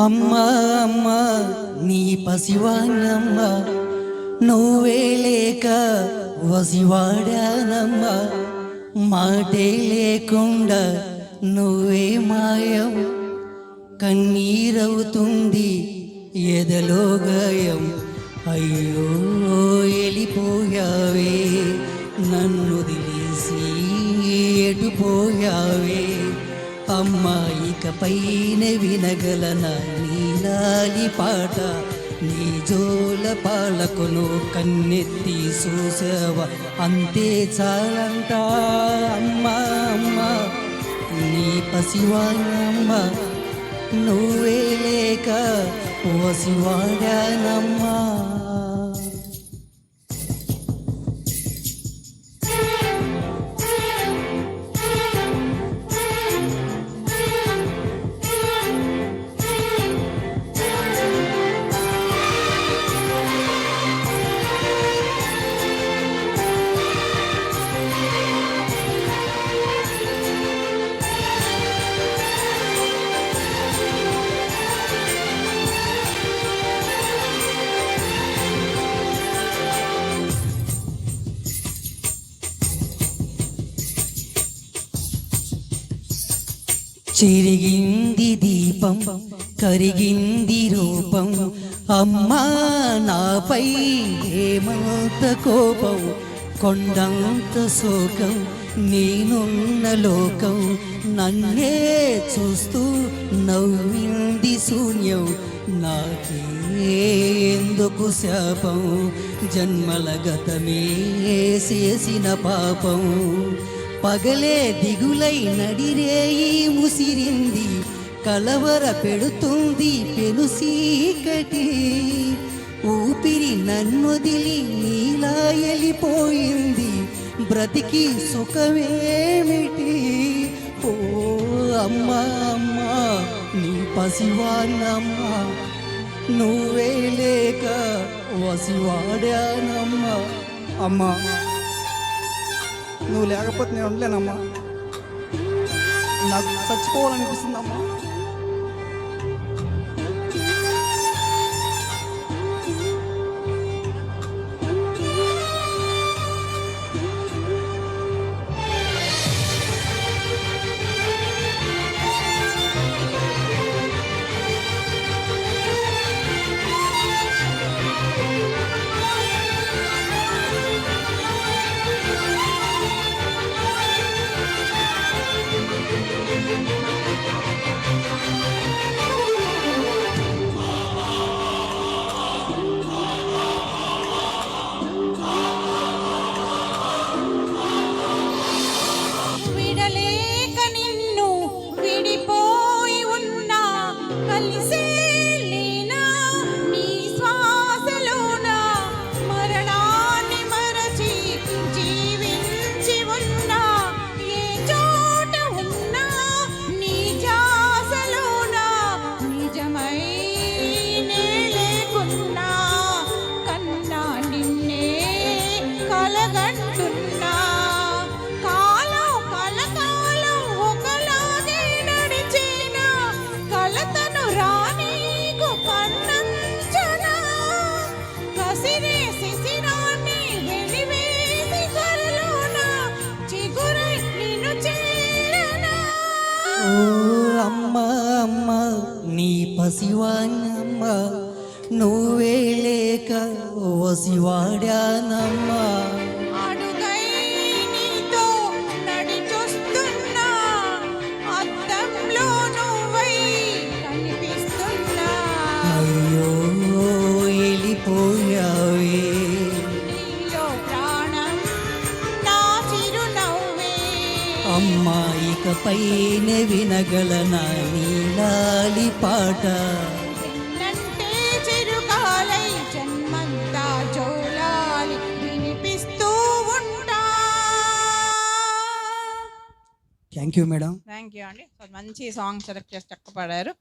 అమ్మా అమ్మా నీ పసివాణ్ణమ్మా నువ్వే లేక వసివాడానమ్మా మాటే లేకుండా నువ్వే మాయం కన్నీరవుతుంది ఎదలో గాయం అయ్యో వెళ్ళిపోయావే నన్ను దిలేసి ఎటుపోయావే అమ్మా ఇకపైన వినగలన నీలాలి పాట నీ జోల పాలకును కన్నెత్తి చూసావ అంతే చాలంట అమ్మా అమ్మా నీ పసివాణమ్మ నువ్వే లేక వసివాడానమ్మా. చెరిగింది దీపం కరిగింది రూపం అమ్మా నాపై ఏమంత కోపం కొండంత శోకం నేనున్న లోకం నన్నే చూస్తూ నవ్వింది శూన్యం నాకే ఎందుకు శాపం జన్మల గతమే చేసిన పాపం పగలే దిగులై నడిరేయి ముసిరింది కలవర పెడుతుంది పెను సీకటి ఊపిరి నన్నొదిలి నీలా వెళ్ళిపోయింది బ్రతికి సుఖమేమిటి ఓ అమ్మా అమ్మా నీ పసివాణమ్మా నువ్వే లేక వసివాడానమ్మా. అమ్మా నువ్వు లేకపోతే నేను ఉండలేనమ్మా, నాకు చచ్చిపోవాలనిపిస్తుందమ్మా. అమ్మా అమ్మా నీ పసివాణమ్మ నువ్వే లేక వసివాడానమ్మా. అడుగై నీతో నడిచొస్తున్నా అద్దంలో నువ్వై కనిపిస్తున్నా అయ్యో వెళ్ళిపోయావే నీలో ప్రాణం నా చిరునవ్వే అమ్మా ఇకపైన వినగలన నీలాలి పాట నంటే చిరుగాలై జన్మంతా జోలాలి వినిపిస్తూ ఉంటా. Thank you madam. Thank you అండి. మంచి సాంగ్ సెలెక్ట్ చేసి చక్క పాడారు.